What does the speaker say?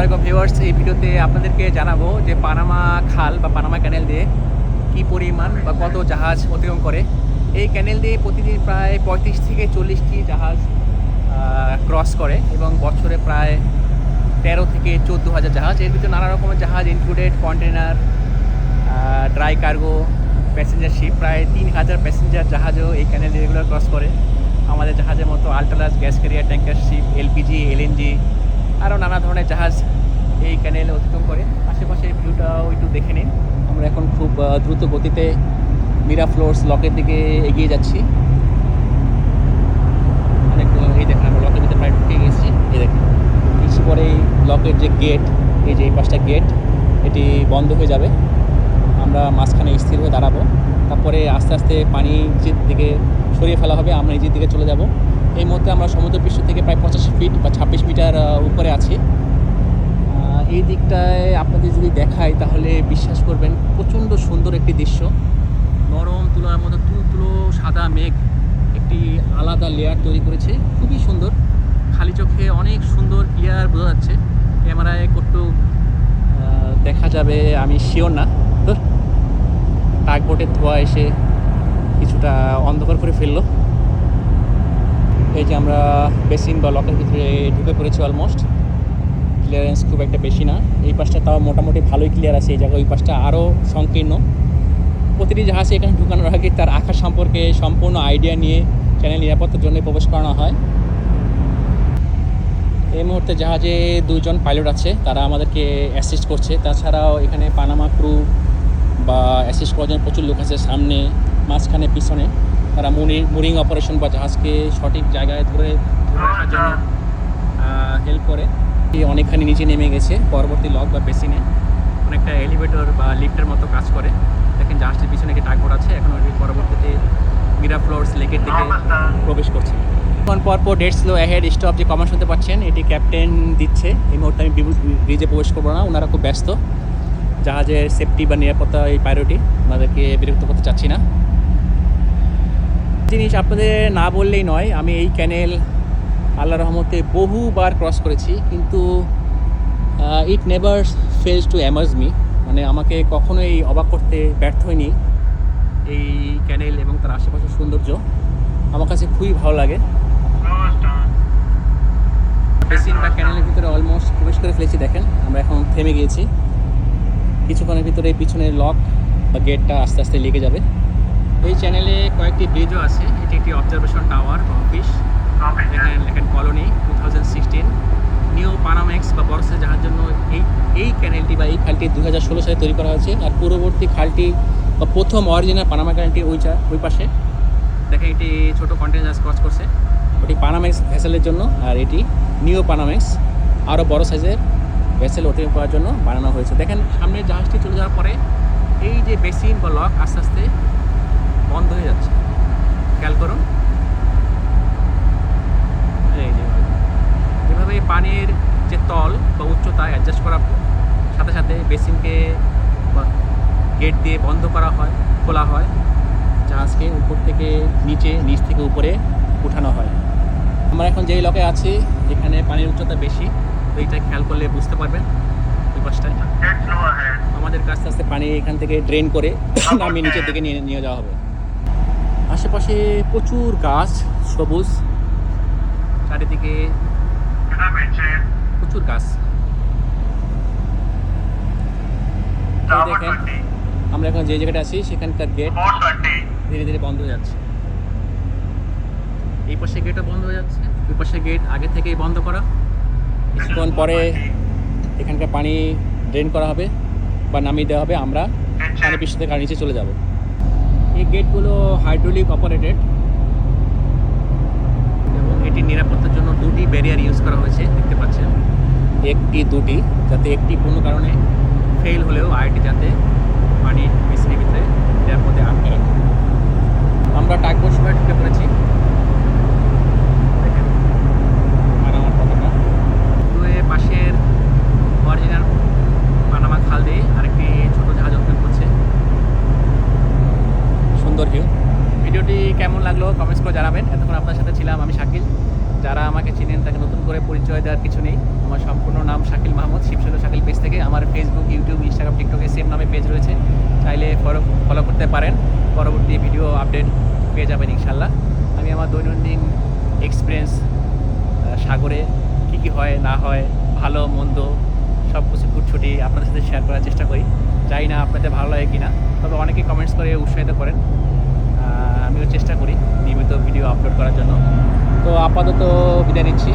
আলাইকুম ভিউয়ার্স, এই ভিডিওতে আপনাদেরকে জানাবো যে পানামা খাল বা পানামা ক্যানেল দিয়ে কি পরিমাণ বা কত জাহাজ অতিক্রম করে। এই ক্যানেল দিয়ে প্রতিদিন প্রায় 35 থেকে 40টি জাহাজ ক্রস করে এবং বছরে প্রায় 13 থেকে 14,000 জাহাজ। এর ভিতরে নানা রকমের জাহাজ included container, dry cargo, passenger ship. প্রায় 3,000 প্যাসেঞ্জার জাহাজও এই ক্যানেল দিয়ে রেগুলার ক্রস করে। আমাদের জাহাজের মতো ultra large gas carrier, tanker ship, LPG, LNG আরও নানা ধরনের জাহাজ এই ক্যানেলে অতিক্রম করে। আশেপাশের ভিউটাও একটু দেখে নিন। আমরা এখন খুব দ্রুত গতিতে মিরাফ্লোরস লকের দিকে এগিয়ে যাচ্ছি। অনেক এই দেখেন, আমরা লকের ভিতরে প্রায় ঢুকে গেছি। এই দেখেন, কিছু পরে এই লকের যে গেট, এই যে এই পাশটা গেট, এটি বন্ধ হয়ে যাবে। আমরা মাঝখানে স্থির হয়ে দাঁড়াবো। তারপরে আস্তে আস্তে পানি নিচের দিকে সরিয়ে ফেলা হবে, আমরা নিচের দিকে চলে যাব। এই মুহূর্তে আমরা সমুদ্রপৃষ্ঠ থেকে প্রায় 85 ফিট বা 26 মিটার উপরে আছি। এই দিকটায় আপনাদের যদি দেখাই তাহলে বিশ্বাস করবেন, প্রচণ্ড সুন্দর একটি দৃশ্য। নরম তুলার মতো তুলো সাদা মেঘ একটি আলাদা লেয়ার তৈরি করেছে, খুবই সুন্দর। খালি চোখে অনেক সুন্দর ক্লিয়ার বোঝা যাচ্ছে, ক্যামেরায় কটু দেখা যাবে আমি শিওর না। টাগবোটের ধোঁয়া এসে কিছুটা অন্ধকার করে ফেললো। এই যে আমরা বেসিন বা লকের ভিতরে ঢুকে পড়েছি অলমোস্ট। ক্লিয়ারেন্স খুব একটা বেশি না, এই পাশটা তাও মোটামুটি ভালোই ক্লিয়ার আছে। এই জায়গায় ওই পাশটা আরও সংকীর্ণ। প্রতিটি জাহাজে এখানে ঢুকানোর আগে তার আকার সম্পর্কে সম্পূর্ণ আইডিয়া নিয়ে চ্যানেল নিরাপত্তার জন্য প্রবেশ করানো হয়। এই মুহূর্তে জাহাজে 2জন পাইলট আছে, তারা আমাদেরকে অ্যাসিস্ট করছে। তাছাড়াও এখানে পানামা ক্রু বা অ্যাসিস্ট করার জন্য প্রচুর লোক আছে, সামনে, মাঝখানে, পিছনে। তারা মুরিং অপারেশন বা জাহাজকে সঠিক জায়গায় ধরে রাখার জন্য হেল্প করে। অনেকখানি নিচে নেমে গেছে পরবর্তী লক বা বেসিনে, অনেকটা এলিভেটর বা লিফটের মতো কাজ করে। দেখেন জাহাজটির পিছনে একটি টাগবোট আছে, এখন ওই পরবর্তীতে মিরাফ্লোরস লেকের দিকে প্রবেশ করছে। এখন পরপর ডেট স্লো অ্যাহেড স্টপ যে কমান্ড শুনতে পাচ্ছেন, এটি ক্যাপ্টেন দিচ্ছে। এই মুহূর্তে আমি ব্রিজে প্রবেশ করবো না, ওনারা খুব ব্যস্ত। জাহাজের সেফটি বা নিরাপত্তা এই প্রায়োরিটি, ওনাদেরকে বিরক্ত করতে চাচ্ছি না। জিনিস আপনাদের না বললেই নয়, আমি এই ক্যানেল আল্লাহর রহমতে বহুবার ক্রস করেছি, কিন্তু it never fails to amaze me, মানে আমাকে কখনোই অবাক করতে ব্যর্থ হয়নি এই ক্যানেল এবং তার আশেপাশের সৌন্দর্য। আমার কাছে খুবই ভালো লাগে। বেসিন বা ক্যানেলের ভিতরে অলমোস্ট প্রবেশ করে ফেলেছি। দেখেন আমরা এখন থেমে গিয়েছি। কিছুক্ষণের ভিতরে পিছনের লক বা গেটটা আস্তে আস্তে লেগে যাবে। এই চ্যানেলে কয়েকটি ব্রিজও আছে। এটি একটি অবজারভেশন টাওয়ার বা অফিস। এখানে লেখেন কলোনি 2016 নিউ পানামেক্স বা বড়সের জাহাজের জন্য এই ক্যানেলটি বা এই খালটি 2016 সালে তৈরি করা হয়েছে। আর পূর্ববর্তী খালটি বা প্রথম অরিজিনাল পানামা ক্যানেলটি ওই পাশে দেখেন, এটি ছোটো কন্টেনার জাহাজ ক্রস করছে, ওটি পানামেক্স ভেসেলের জন্য। আর এটি নিউ পানামেক্স, আরও বড় সাইজের ভেসেল অতিক্রম করার জন্য বানানো হয়েছে। দেখেন সামনে জাহাজটি চলে যাওয়ার পরে এই যে বেসিন বা লক আস্তে আস্তে বন্ধ হয়ে যাচ্ছে, খেয়াল করুন। এই যেভাবে পানির যে তল বা উচ্চতা অ্যাডজাস্ট করার সাথে সাথে বেসিনকে গেট দিয়ে বন্ধ করা হয়, খোলা হয়, জাহাজকে উপর থেকে নিচে, নিচ থেকে উপরে উঠানো হয়। আমরা এখন যেই লকে আছি এখানে পানির উচ্চতা বেশি, তো এইটা খেয়াল করলে বুঝতে পারবেন। ওই পাশটায় আমাদের আস্তে আস্তে পানি এখান থেকে ড্রেন করে নামিয়ে নিচের দিকে নিয়ে যাওয়া হবে। আশেপাশে প্রচুর গাছ, সবুজ, চারিদিকে প্রচুর গাছ। দেখেন আমরা এখন যে জায়গাটা আছি সেখানকার গেট ধীরে ধীরে বন্ধ হয়ে যাচ্ছে। এই পাশে গেটও বন্ধ হয়ে যাচ্ছে, ওই পাশে গেট আগে থেকেই বন্ধ করা। কিছুক্ষণ পরে এখানকার পানি ড্রেন করা হবে বা নামিয়ে দেওয়া হবে, আমরা পানি পৃষ্ঠ থেকে নিচে চলে যাব। এই গেটগুলো হাইড্রোলিক অপারেটেড এবং এটির নিরাপত্তার জন্য 2টি ব্যারিয়ার ইউজ করা হয়েছে, দেখতে পাচ্ছেন, 1-2টি, যাতে একটি কোনো কারণে ফেল হলেও আরেকটি যাতে পানির মেশিনের ভিতরে নিরাপদে আটকে রাখে। আমরা টাগবোট সময় ঢুকে পড়েছি। দেখেন পানামার পতাকা, পাশের অরিজিনাল পানামা খাল দিয়ে আরেকটি ছোটো জাহাজ অতিক্রম করছে। সুন্দর ভিউ। ভিডিওটি কেমন লাগলো কমেন্টস করে জানাবেন। এতক্ষণ আপনার সাথে ছিলাম আমি শাকিল। যারা আমাকে চিনেন তাকে নতুন করে পরিচয় দেওয়ার কিছু নেই, আমার সম্পূর্ণ নাম শাকিল মাহমুদ শিব। পরবর্তী ভিডিও আপডেট পেয়ে যাবেন ইনশাল্লাহ। আমি আমার দৈনন্দিন এক্সপিরিয়েন্স সাগরে কী কী হয় না হয়, ভালো মন্দ সব কিছু খুঁটছুটি আপনাদের সাথে শেয়ার করার চেষ্টা করি। জানি না আপনাদের ভালো লাগে কি না, তবে অনেকে কমেন্টস করে উৎসাহিত করেন। আমিও চেষ্টা করি নিয়মিত ভিডিও আপলোড করার জন্য। তো আপাতত বিদায় নিচ্ছি।